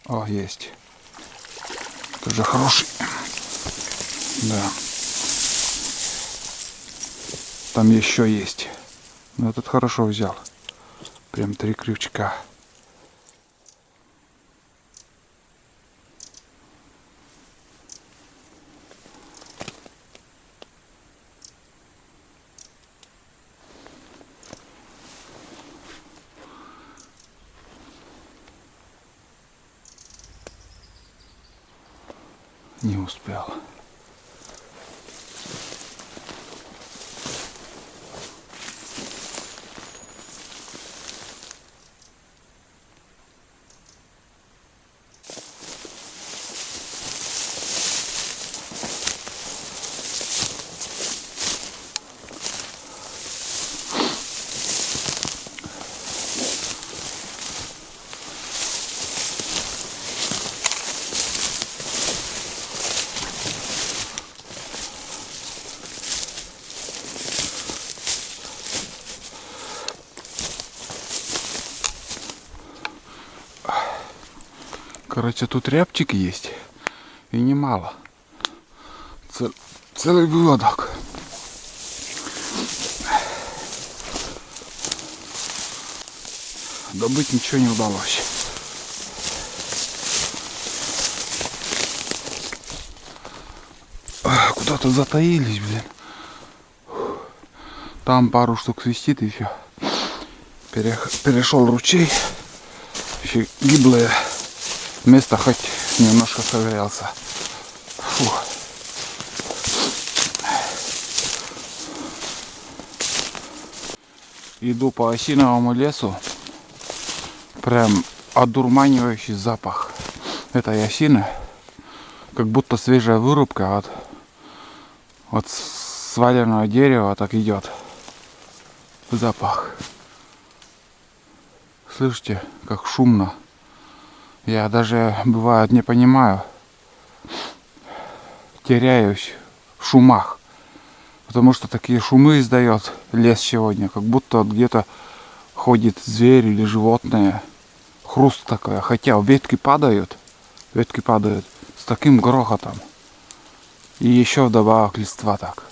О, есть. Тоже хороший. Да. Там еще есть. Но этот хорошо взял. Прям 3 крючка. Не успел. Короче, тут рябчик есть. И немало. Целый выводок. Добыть ничего не удалось. Куда-то затаились, блин. Там пару штук свистит и все. Перешел ручей. Еще гиблое место, хоть немножко согрелся. Фу. Иду по осиновому лесу. Прям одурманивающий запах этой осины. Как будто свежая вырубка от сваленного дерева так идет. Запах. Слышите, как шумно. Я даже бывает не понимаю. Теряюсь в шумах. Потому что такие шумы издает лес сегодня. Как будто где-то ходит зверь или животное. Хруст такой. Хотя ветки падают с таким грохотом. И еще вдобавок листва так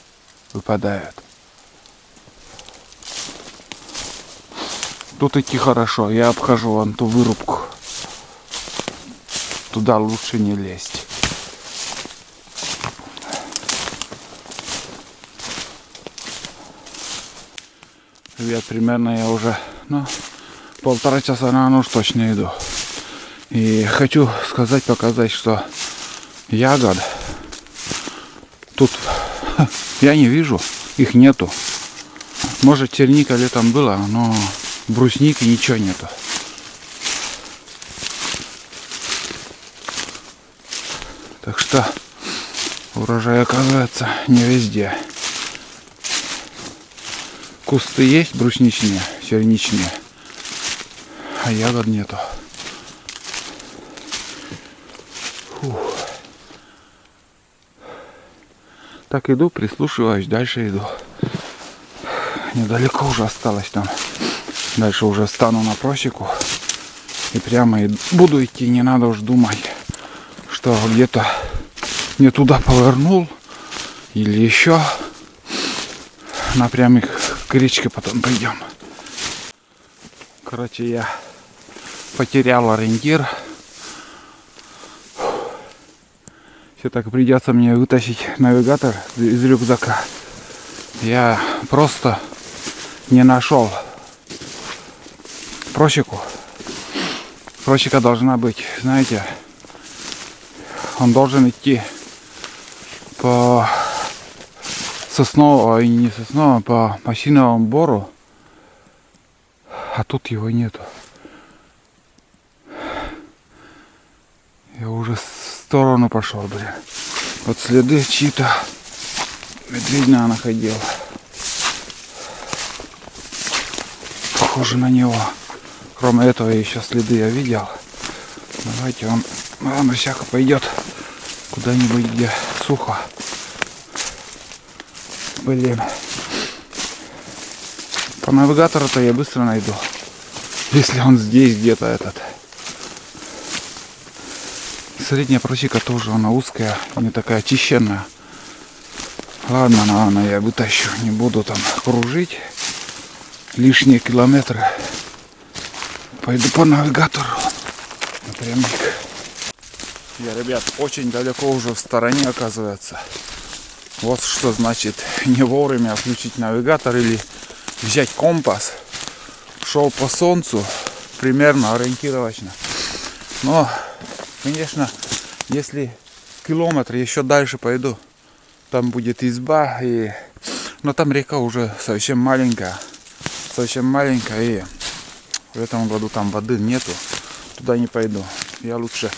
выпадает. Тут идти хорошо. Я обхожу вон ту вырубку. Туда лучше не лезть. Ребят, примерно я уже 1,5 часа на нож точно иду. И хочу показать, что ягод тут я не вижу, их нету. Может, черника летом была, но брусники ничего нету. Так что урожай оказывается не везде. Кусты есть брусничные, черничные, а ягод нету. Фух. Так иду, прислушиваюсь, дальше иду. Недалеко уже осталось там. Дальше уже встану на просеку и прямо буду идти, не надо уж думать, что где-то не туда повернул или еще. Напрямик к речке потом пойдем. Короче, я потерял ориентир. Все так придется мне вытащить навигатор из рюкзака. Я просто не нашел просеку. Просека должна быть, знаете, он должен идти по сосновому, и не сосновому, по осиновому бору, а тут его нету. Я уже в сторону пошел, блин. Вот следы чьи-то медведя находил. Похоже на него. Кроме этого еще следы я видел. Давайте он, наверное, всяко пойдет куда-нибудь, где сухо. Блин. По навигатору-то я быстро найду. Если он здесь где-то этот. Средняя просека тоже, она узкая, не такая очищенная. Ладно, наверное, я вытащу, не буду там кружить лишние километры. Пойду по навигатору напрямик. Я, ребят, очень далеко уже в стороне, оказывается. Вот что значит не вовремя включить навигатор или взять компас. Шел по солнцу, примерно ориентировочно. Но, конечно, если километр еще дальше пойду, там будет изба, но там река уже совсем маленькая, и в этом году там воды нету, туда не пойду. Я лучше,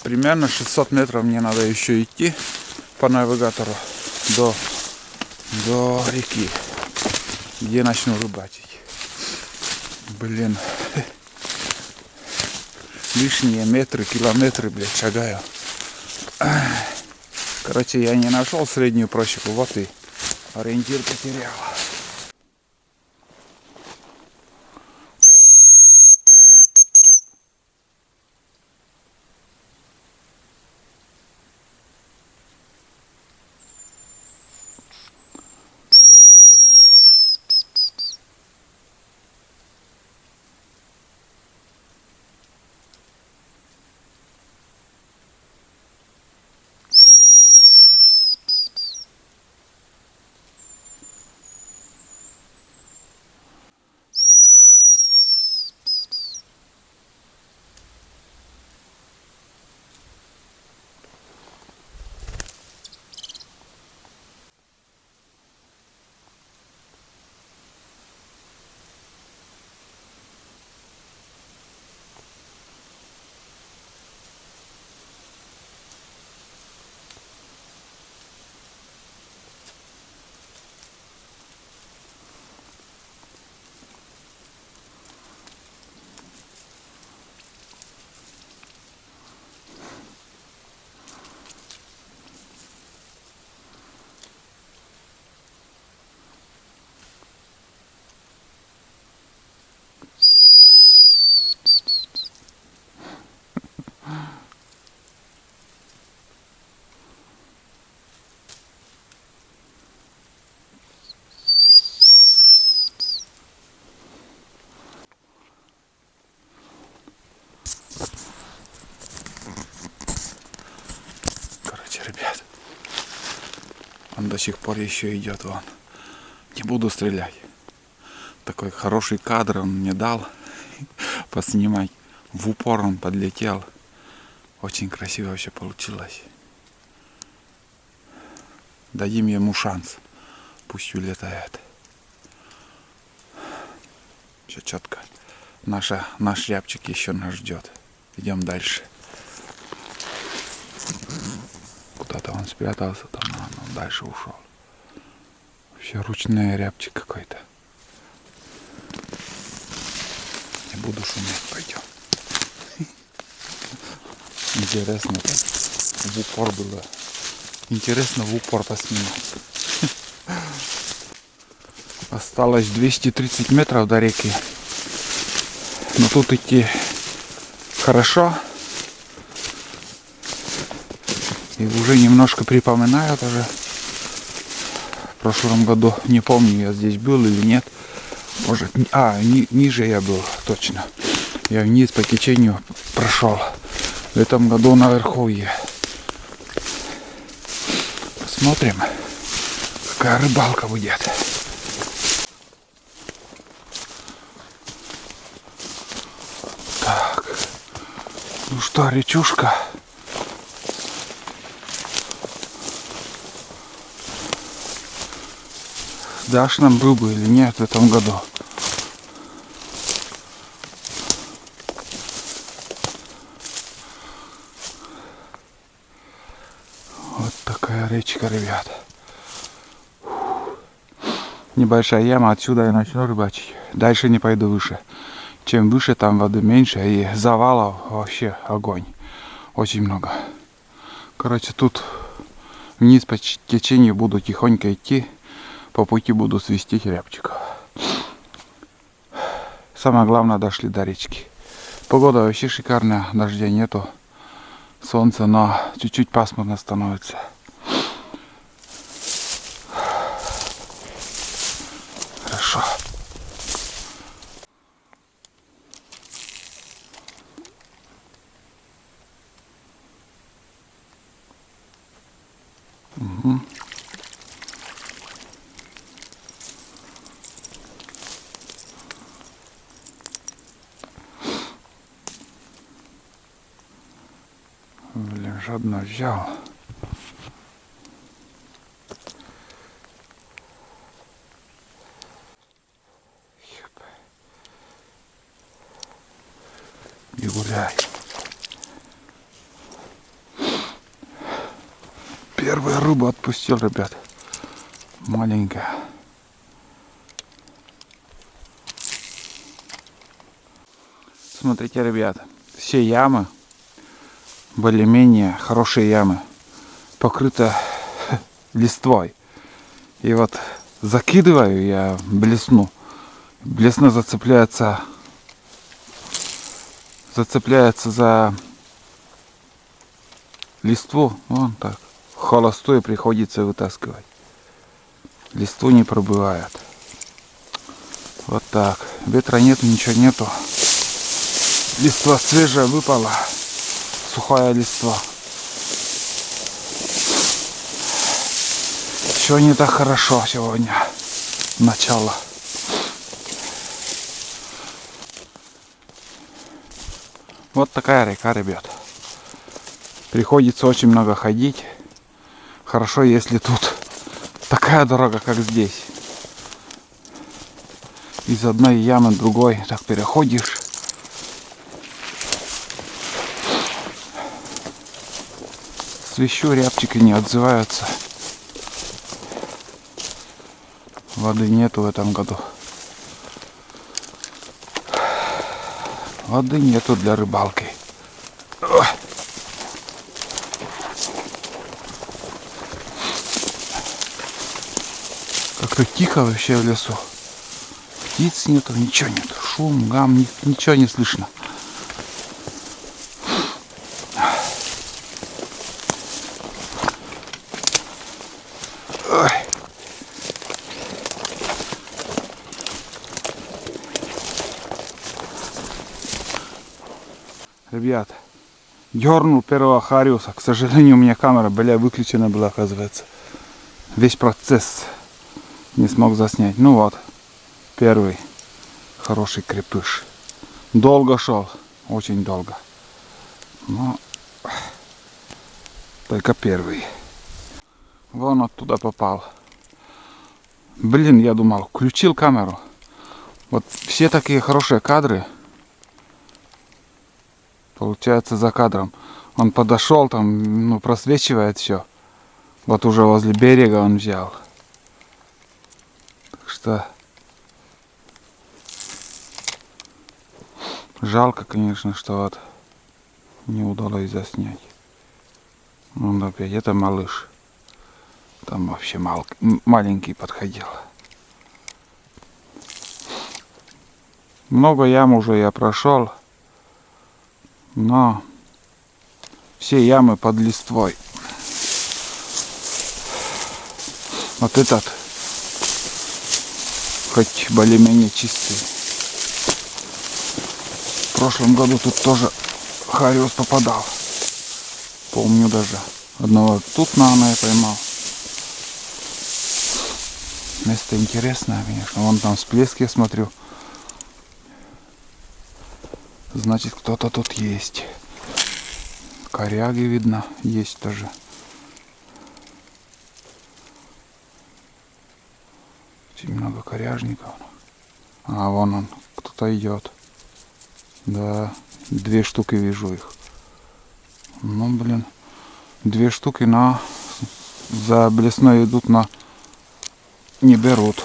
примерно 600 метров мне надо еще идти по навигатору до реки, где начну рыбачить. Блин, лишние метры, километры, блядь, шагаю. Короче, я не нашел среднюю просеку, вот и ориентир потерял. Ребят, он до сих пор еще идет, вон. Не буду стрелять. Такой хороший кадр он мне дал поснимать. В упор он подлетел. Очень красиво все получилось. Дадим ему шанс. Пусть улетает. Все четко. Наш рябчик еще нас ждет. Идем дальше. Куда-то он спрятался, там он дальше ушел. Вообще ручной рябчик какой-то. Не буду шуметь, пойдем. Интересно, так в упор было. Интересно в упор поснимать. Осталось 230 метров до реки. Но тут идти хорошо. И уже немножко припоминаю тоже. В прошлом году, не помню, я здесь был или нет. Может, ниже я был, точно. Я вниз по течению прошел. В этом году наверху я. Посмотрим, какая рыбалка будет. Так, ну что, речушка. Дашь нам рыбу или нет в этом году? Вот такая речка, ребят. Небольшая яма, отсюда я начну рыбачить. Дальше не пойду выше. Чем выше, там воды меньше, и завалов вообще огонь. Очень много. Короче, тут вниз по течению буду тихонько идти. По пути буду свистеть рябчиков. Самое главное, дошли до речки. Погода вообще шикарная, дождя нету. солнце, но чуть-чуть пасмурно становится. Хорошо. Угу. Блин, жадно взял. И гуляй. Первую рыбу отпустил, ребят. Маленькая. Смотрите, ребят, все ямы, более-менее хорошие ямы, покрыты листвой. И вот закидываю я блесну. Блесна зацепляется за листву. Вон так. Холостую приходится вытаскивать. Листву не пробивает. Вот так. Ветра нету, ничего нету. Листва свежая выпала. Сухая листва. Все не так хорошо сегодня. Начало. Вот такая река, ребят. Приходится очень много ходить. Хорошо, если тут такая дорога, как здесь. Из одной ямы в другой так переходишь. Свищу, рябчики не отзываются. Воды нету в этом году. Воды нету для рыбалки. Как-то тихо вообще в лесу. Птиц нету, ничего нету. Шум, гам, ничего не слышно. Ой. Ребят, дернул первого хариуса. К сожалению, у меня камера, выключена была, оказывается. Весь процесс не смог заснять. Ну вот, первый хороший крепыш. Долго шел, очень долго. Но только первый. Вон оттуда попал. Блин, я думал, включил камеру. Вот все такие хорошие кадры. Получается за кадром. Он подошел, там, ну, просвечивает все. Вот уже возле берега он взял. Так что жалко, конечно, что вот не удалось заснять. Он опять, это малыш. Там вообще маленький подходил. Много ям уже я прошел. Но все ямы под листвой. Вот этот хоть более-менее чистый. В прошлом году тут тоже хариус попадал. Помню даже. Одного тут, наверное, я поймал. Место интересное, конечно. Вон там всплески, я смотрю. Значит, кто-то тут есть. Коряги видно, есть тоже. Очень много коряжников. А, вон он, кто-то идет. Да, 2 штуки вижу их. Ну, блин, 2 штуки за блесной идут, но не берут.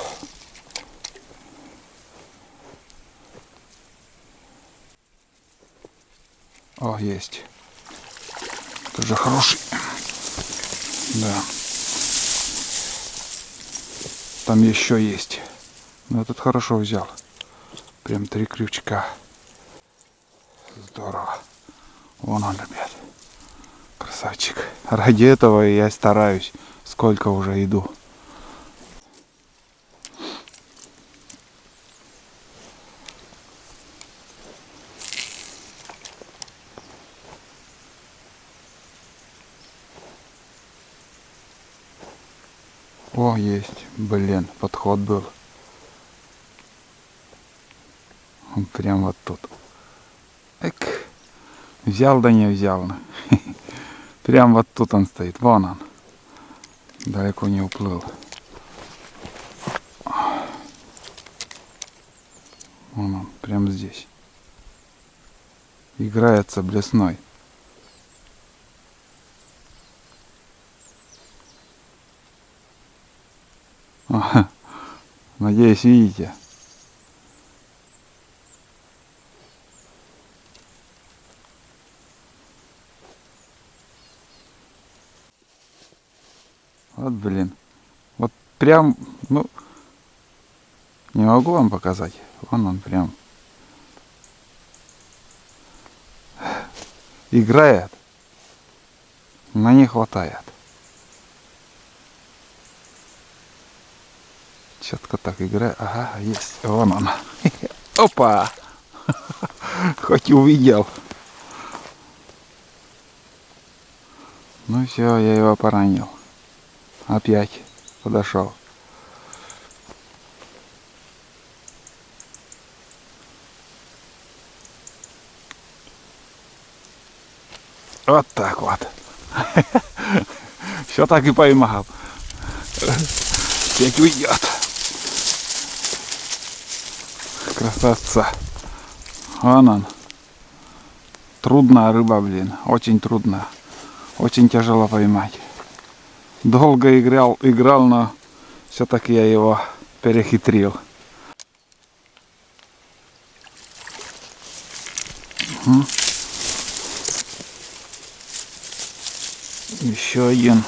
О, есть. Тоже хороший. Да. Там еще есть. Но этот хорошо взял. Прям 3 крючка. Здорово. Вон он, ребят. Красавчик. Ради этого я стараюсь. Сколько уже иду. О, есть. Блин, подход был. Он прям вот тут. Эк. Взял, да не взял. Прям вот тут он стоит. Вон он. Далеко не уплыл. Вон он, прям здесь. Играется блесной. Ага. Надеюсь, видите. Вот блин. Вот прям, ну, не могу вам показать. Вон он прям. Играет. Но не хватает. Четко так играет. Ага, есть. Вон он. Опа! Хоть и увидел. Ну все, я его поранил. Опять подошел. Вот так вот. Все так и поймал. Опять уйдет. Красавца. Вон он. Трудная рыба, блин. Очень трудная. Очень тяжело поймать. Долго играл, но все-таки я его перехитрил. Угу. Еще один.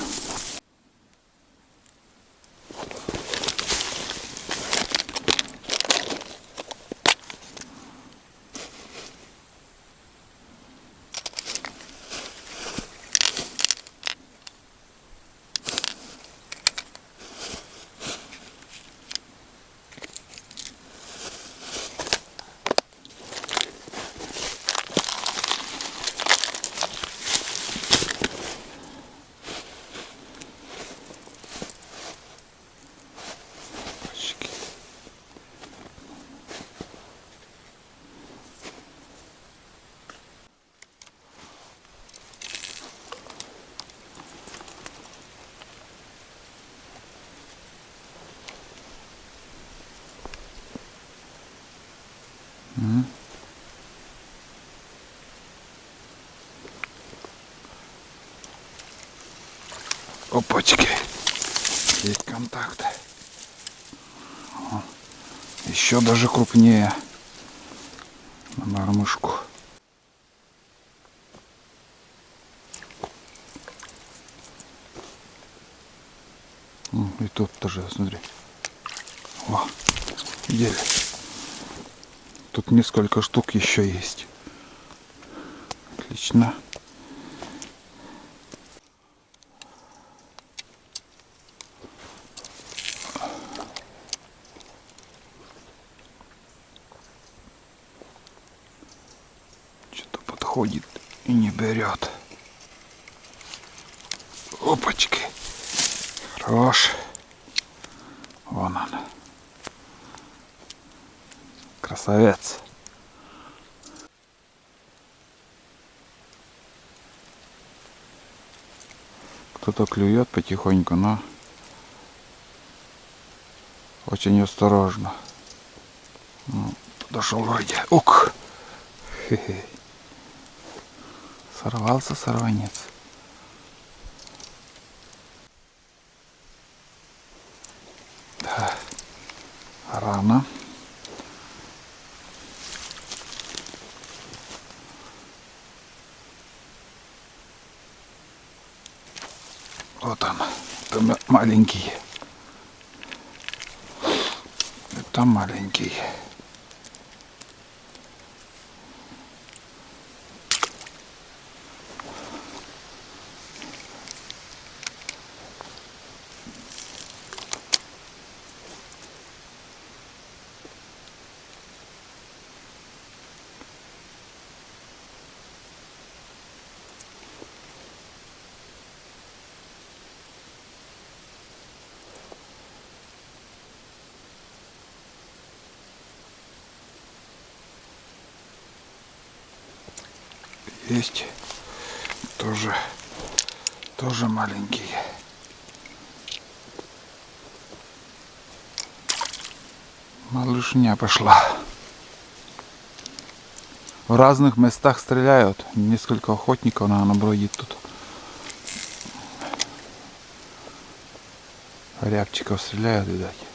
Опачки. Есть контакт. Еще даже крупнее. На мормышку. И тут тоже, смотри. О, видели? Тут несколько штук еще есть. Отлично. Что-то подходит и не берет. Опачки. Хорош. Вон он. Красавец. Кто-то клюет потихоньку, но очень осторожно. Ну, подошел вроде. Ук! Хе-хе. Сорвался сорванец. Да. Рано. Вот он. Это маленький. Это маленький. есть. Тоже маленькие. Малышня пошла. В разных местах стреляют. Несколько охотников, наверное, бродит тут. Рябчиков стреляют, видать.